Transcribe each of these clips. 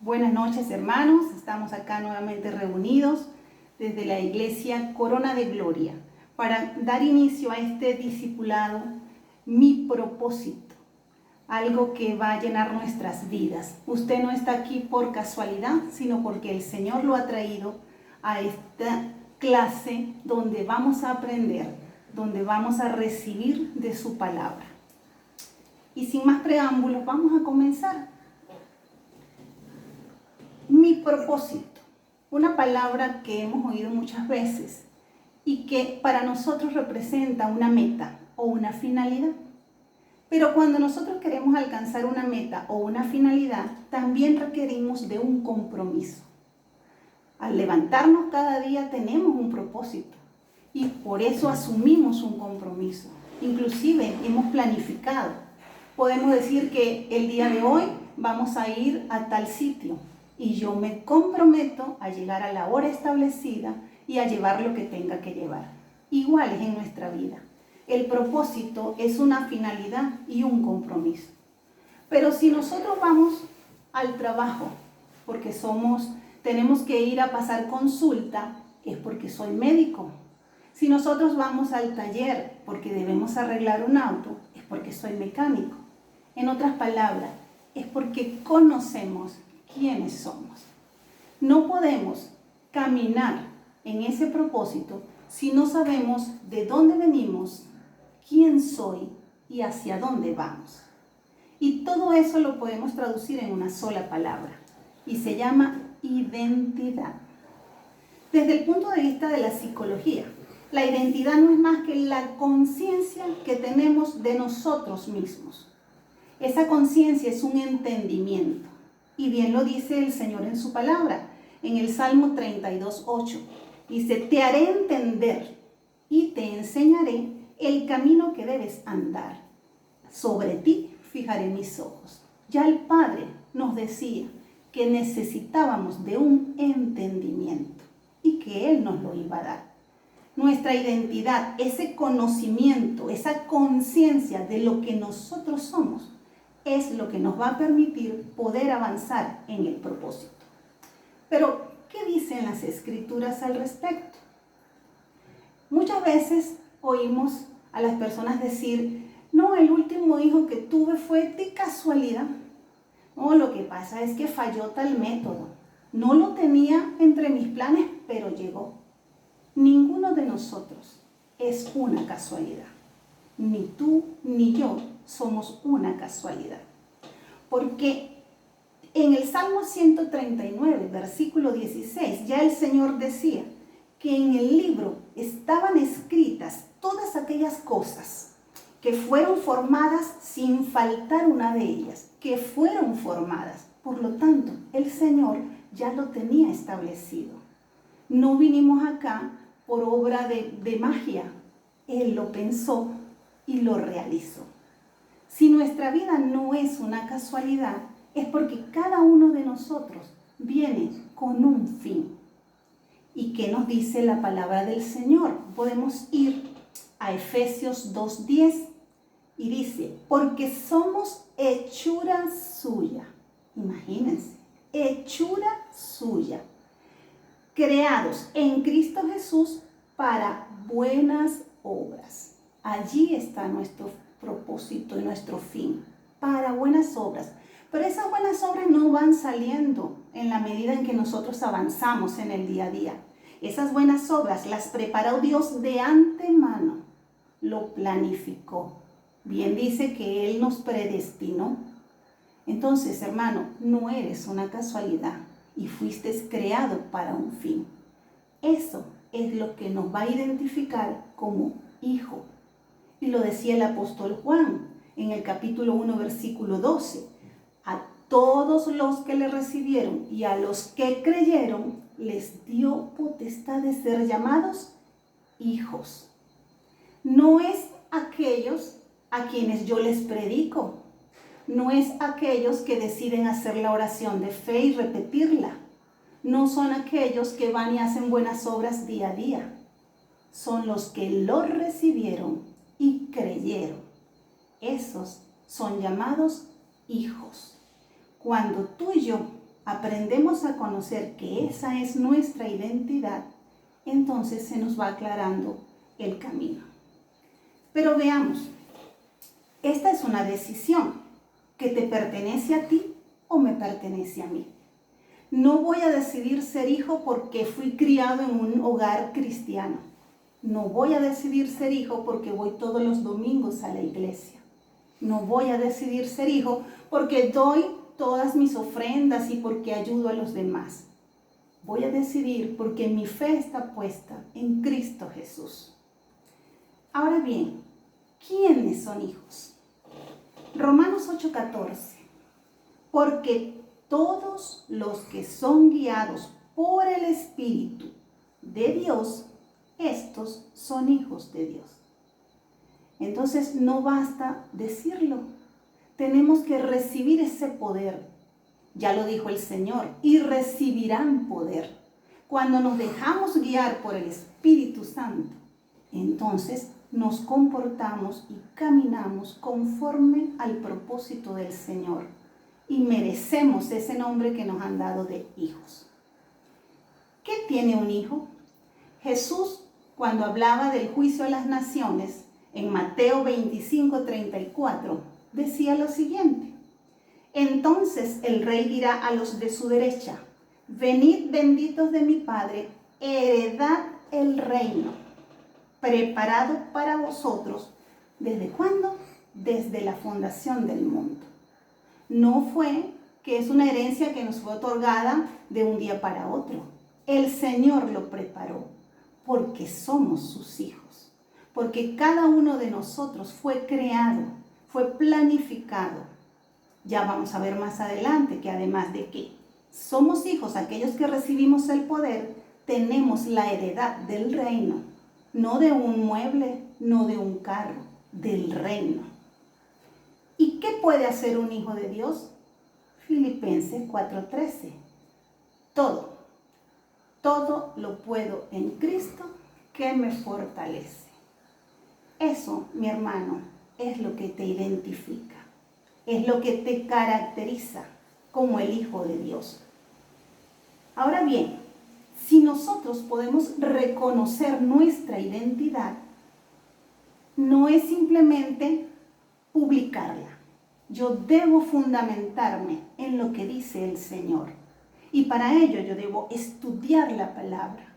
Buenas noches, hermanos. Estamos acá nuevamente reunidos desde la Iglesia Corona de Gloria para dar inicio a este discipulado, Mi Propósito, algo que va a llenar nuestras vidas. Usted no está aquí por casualidad, sino porque el Señor lo ha traído a esta clase donde vamos a aprender, donde vamos a recibir de su palabra. Y sin más preámbulos, vamos a comenzar. Mi propósito, una palabra que hemos oído muchas veces y que para nosotros representa una meta o una finalidad. Pero cuando nosotros queremos alcanzar una meta o una finalidad, también requerimos de un compromiso. Al levantarnos cada día tenemos un propósito y por eso asumimos un compromiso. Inclusive hemos planificado. Podemos decir que el día de hoy vamos a ir a tal sitio y yo me comprometo a llegar a la hora establecida y a llevar lo que tenga que llevar. Igual es en nuestra vida. El propósito es una finalidad y un compromiso. Pero si nosotros vamos al trabajo porque tenemos que ir a pasar consulta, es porque soy médico. Si nosotros vamos al taller porque debemos arreglar un auto, es porque soy mecánico. En otras palabras, es porque conocemos quiénes somos. No podemos caminar en ese propósito si no sabemos de dónde venimos, quién soy y hacia dónde vamos. Y todo eso lo podemos traducir en una sola palabra y se llama identidad. Desde el punto de vista de la psicología, la identidad no es más que la conciencia que tenemos de nosotros mismos. Esa conciencia es un entendimiento. Y bien lo dice el Señor en su palabra, en el Salmo 32:8. Dice, te haré entender y te enseñaré el camino que debes andar. Sobre ti fijaré mis ojos. Ya el Padre nos decía que necesitábamos de un entendimiento y que Él nos lo iba a dar. Nuestra identidad, ese conocimiento, esa conciencia de lo que nosotros somos, es lo que nos va a permitir poder avanzar en el propósito. Pero, ¿qué dicen las Escrituras al respecto? Muchas veces oímos a las personas decir, no, el último hijo que tuve fue de casualidad. No, lo que pasa es que falló tal método. No lo tenía entre mis planes, pero llegó. Ninguno de nosotros es una casualidad. Ni tú ni yo somos una casualidad. Porque en el Salmo 139, versículo 16, ya el Señor decía que en el libro estaban escritas todas aquellas cosas que fueron formadas sin faltar una de ellas, que fueron formadas. Por lo tanto, el Señor ya lo tenía establecido. No vinimos acá por obra de magia. Él lo pensó y lo realizó. Si nuestra vida no es una casualidad, es porque cada uno de nosotros viene con un fin. ¿Y qué nos dice la palabra del Señor? Podemos ir a Efesios 2:10 y dice, porque somos hechura suya. Imagínense, hechura suya. Creados en Cristo Jesús para buenas obras. Allí está nuestro propósito y nuestro fin, para buenas obras. Pero esas buenas obras no van saliendo en la medida en que nosotros avanzamos en el día a día. Esas buenas obras las preparó Dios de antemano, lo planificó. Bien dice que Él nos predestinó. Entonces, hermano, no eres una casualidad y fuiste creado para un fin. Eso es lo que nos va a identificar como hijo. Y lo decía el apóstol Juan en el capítulo 1, versículo 12. A todos los que le recibieron y a los que creyeron, les dio potestad de ser llamados hijos. No es aquellos a quienes yo les predico. No es aquellos que deciden hacer la oración de fe y repetirla. No son aquellos que van y hacen buenas obras día a día. Son los que lo recibieron y creyeron. Esos son llamados hijos. Cuando tú y yo aprendemos a conocer que esa es nuestra identidad, entonces se nos va aclarando el camino. Pero veamos, esta es una decisión que te pertenece a ti o me pertenece a mí. No voy a decidir ser hijo porque fui criado en un hogar cristiano. No voy a decidir ser hijo porque voy todos los domingos a la iglesia. No voy a decidir ser hijo porque doy todas mis ofrendas y porque ayudo a los demás. Voy a decidir porque mi fe está puesta en Cristo Jesús. Ahora bien, ¿quiénes son hijos? Romanos 8:14. Porque todos los que son guiados por el Espíritu de Dios, estos son hijos de Dios. Entonces no basta decirlo, tenemos que recibir ese poder. Ya lo dijo el Señor, y recibirán poder. Cuando nos dejamos guiar por el Espíritu Santo, entonces nos comportamos y caminamos conforme al propósito del Señor y merecemos ese nombre que nos han dado de hijos. ¿Qué tiene un hijo? Jesús, cuando hablaba del juicio a las naciones, en Mateo 25:34, decía lo siguiente: entonces el rey dirá a los de su derecha, venid benditos de mi Padre, heredad el reino, preparado para vosotros, ¿desde cuándo? Desde la fundación del mundo. No fue que es una herencia que nos fue otorgada de un día para otro. El Señor lo preparó porque somos sus hijos, porque cada uno de nosotros fue creado, fue planificado. Ya vamos a ver más adelante que además de que somos hijos, aquellos que recibimos el poder, tenemos la heredad del reino, no de un mueble, no de un carro, del reino. ¿Y qué puede hacer un hijo de Dios? Filipenses 4:13. Todo lo puedo en Cristo que me fortalece. Eso, mi hermano, es lo que te identifica, es lo que te caracteriza como el hijo de Dios. Ahora bien, si nosotros podemos reconocer nuestra identidad, no es simplemente publicarla. Yo debo fundamentarme en lo que dice el Señor. Y para ello yo debo estudiar la palabra.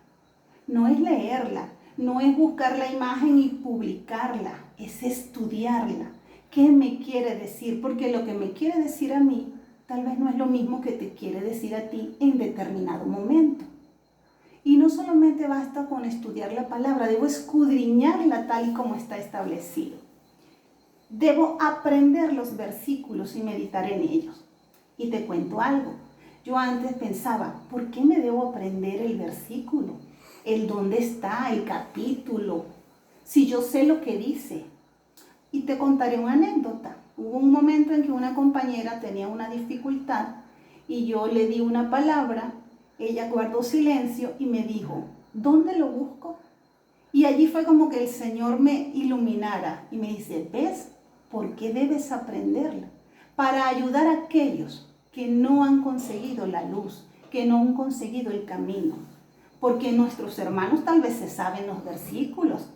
No es leerla, no es buscar la imagen y publicarla, es estudiarla. ¿Qué me quiere decir? Porque lo que me quiere decir a mí tal vez no es lo mismo que te quiere decir a ti en determinado momento. Y no solamente basta con estudiar la palabra, debo escudriñarla tal y como está establecido. Debo aprender los versículos y meditar en ellos. Y te cuento algo. Yo antes pensaba, ¿por qué me debo aprender el versículo? ¿El dónde está? ¿El capítulo? Si yo sé lo que dice. Y te contaré una anécdota. Hubo un momento en que una compañera tenía una dificultad y yo le di una palabra, ella guardó silencio y me dijo, ¿dónde lo busco? Y allí fue como que el Señor me iluminara y me dice, ¿ves? ¿Por qué debes aprenderla? Para ayudar a aquellos que no han conseguido la luz, que no han conseguido el camino. Porque nuestros hermanos tal vez se saben los versículos,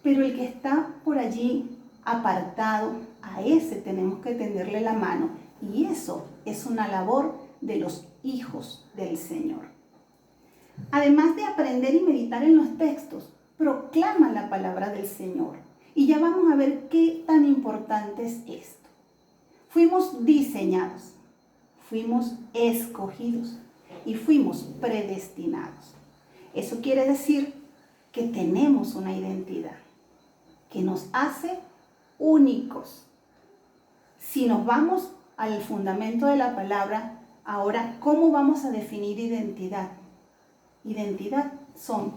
pero el que está por allí apartado, a ese tenemos que tenderle la mano. Y eso es una labor de los hijos del Señor. Además de aprender y meditar en los textos, proclama la palabra del Señor. Y ya vamos a ver qué tan importante es esto. Fuimos diseñados, fuimos escogidos y fuimos predestinados. Eso quiere decir que tenemos una identidad que nos hace únicos. Si nos vamos al fundamento de la palabra, ahora, ¿cómo vamos a definir identidad? Identidad son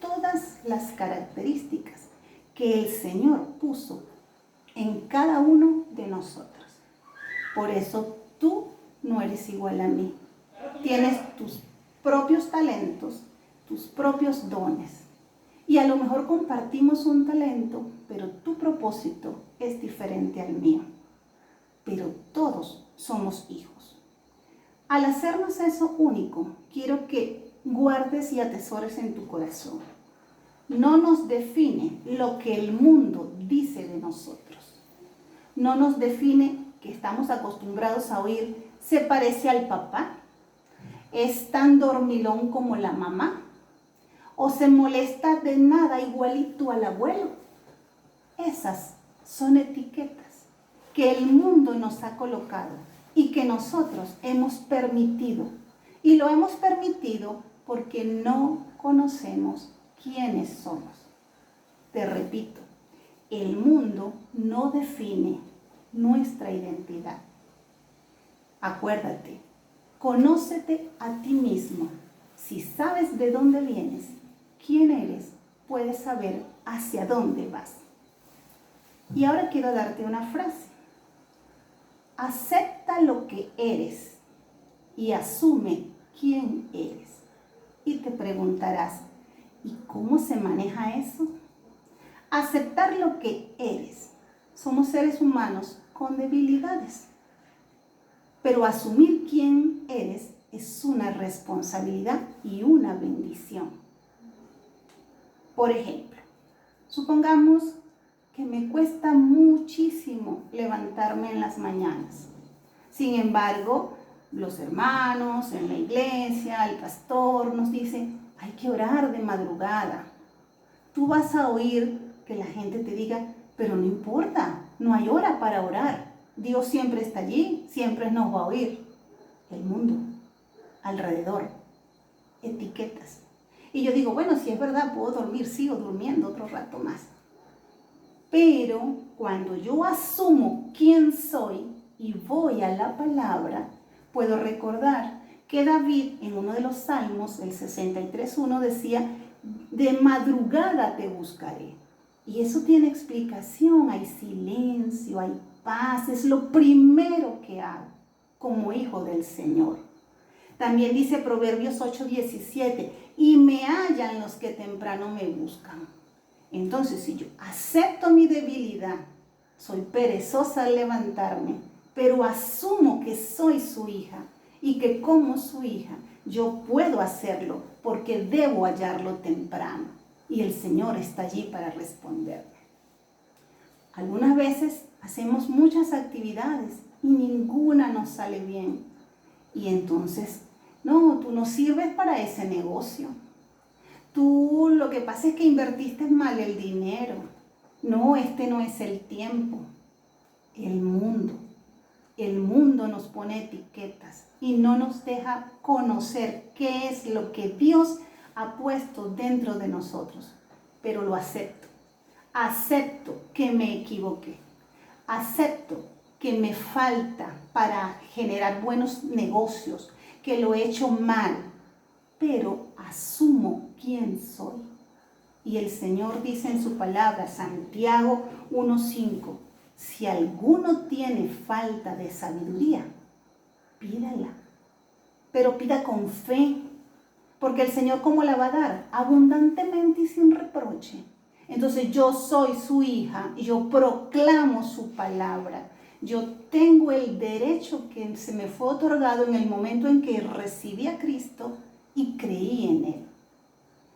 todas las características que el Señor puso en cada uno de nosotros. Por eso tú no eres igual a mí. Tienes tus propios talentos, tus propios dones. Y a lo mejor compartimos un talento, pero tu propósito es diferente al mío. Pero todos somos hijos. Al hacernos eso único, quiero que guardes y atesores en tu corazón. No nos define lo que el mundo dice de nosotros. No nos define que estamos acostumbrados a oír, se parece al papá, es tan dormilón como la mamá, o se molesta de nada igualito al abuelo. Esas son etiquetas que el mundo nos ha colocado y que nosotros hemos permitido. Y lo hemos permitido porque no conocemos quiénes somos. Te repito, el mundo no define nuestra identidad. Acuérdate, conócete a ti mismo. Si sabes de dónde vienes, quién eres, puedes saber hacia dónde vas. Y ahora quiero darte una frase. Acepta lo que eres y asume quién eres. Y te preguntarás, ¿y cómo se maneja eso? Aceptar lo que eres. Somos seres humanos con debilidades. Pero asumir quién eres es una responsabilidad y una bendición. Por ejemplo, supongamos que me cuesta muchísimo levantarme en las mañanas. Sin embargo, los hermanos en la iglesia, el pastor nos dice, hay que orar de madrugada. Tú vas a oír que la gente te diga, pero no importa, no hay hora para orar. Dios siempre está allí, siempre nos va a oír. El mundo, alrededor, etiquetas. Y yo digo, bueno, si es verdad, puedo dormir, sigo durmiendo otro rato más. Pero cuando yo asumo quién soy y voy a la palabra, puedo recordar que David en uno de los salmos, el 63:1, decía, de madrugada te buscaré. Y eso tiene explicación, hay silencio, hay paz, es lo primero que hago como hijo del Señor. También dice Proverbios 8:17, y me hallan los que temprano me buscan. Entonces, si yo acepto mi debilidad, soy perezosa al levantarme, pero asumo que soy su hija y que como su hija yo puedo hacerlo porque debo hallarlo temprano y el Señor está allí para responderme. Algunas veces hacemos muchas actividades y ninguna nos sale bien. Y entonces, no, tú no sirves para ese negocio. Tú lo que pasa es que invertiste mal el dinero. No, este no es el tiempo. El mundo nos pone etiquetas y no nos deja conocer qué es lo que Dios ha puesto dentro de nosotros. Pero lo acepto. Acepto que me equivoqué. Acepto que me falta para generar buenos negocios, que lo he hecho mal, pero asumo quién soy. Y el Señor dice en su palabra, Santiago 1:5, si alguno tiene falta de sabiduría, pídala, pero pida con fe, porque el Señor ¿cómo la va a dar? Abundantemente y sin reproche. Entonces yo soy su hija y yo proclamo su palabra. Yo tengo el derecho que se me fue otorgado en el momento en que recibí a Cristo y creí en Él.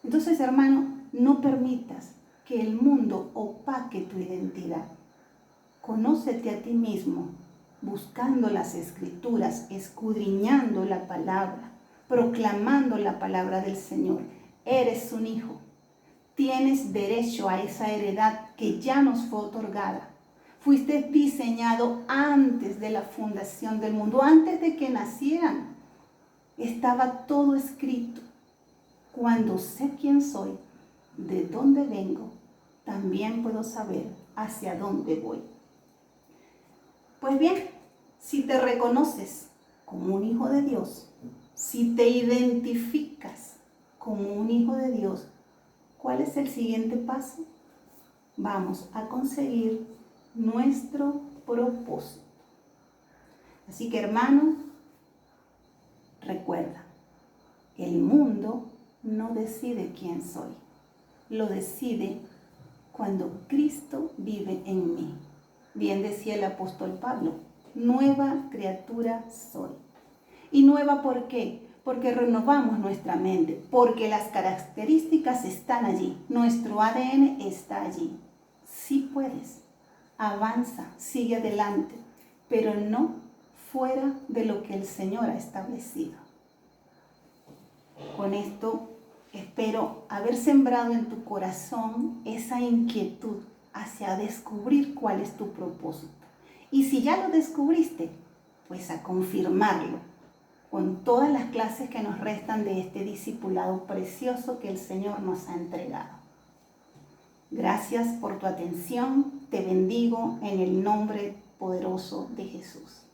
Entonces, hermano, no permitas que el mundo opaque tu identidad. Conócete a ti mismo, buscando las Escrituras, escudriñando la palabra, proclamando la palabra del Señor. Eres un hijo. Tienes derecho a esa heredad que ya nos fue otorgada. Fuiste diseñado antes de la fundación del mundo, antes de que nacieran. Estaba todo escrito. Cuando sé quién soy, de dónde vengo, también puedo saber hacia dónde voy. Pues bien, si te reconoces como un hijo de Dios, si te identificas como un hijo de Dios, ¿cuál es el siguiente paso? Vamos a conseguir nuestro propósito. Así que, hermano, recuerda, el mundo no decide quién soy. Lo decide cuando Cristo vive en mí. Bien decía el apóstol Pablo, nueva criatura soy. ¿Y nueva por qué? Porque renovamos nuestra mente, porque las características están allí, nuestro ADN está allí. Sí puedes, avanza, sigue adelante, pero no fuera de lo que el Señor ha establecido. Con esto espero haber sembrado en tu corazón esa inquietud hacia descubrir cuál es tu propósito. Y si ya lo descubriste, pues a confirmarlo con todas las clases que nos restan de este discipulado precioso que el Señor nos ha entregado. Gracias por tu atención. Te bendigo en el nombre poderoso de Jesús.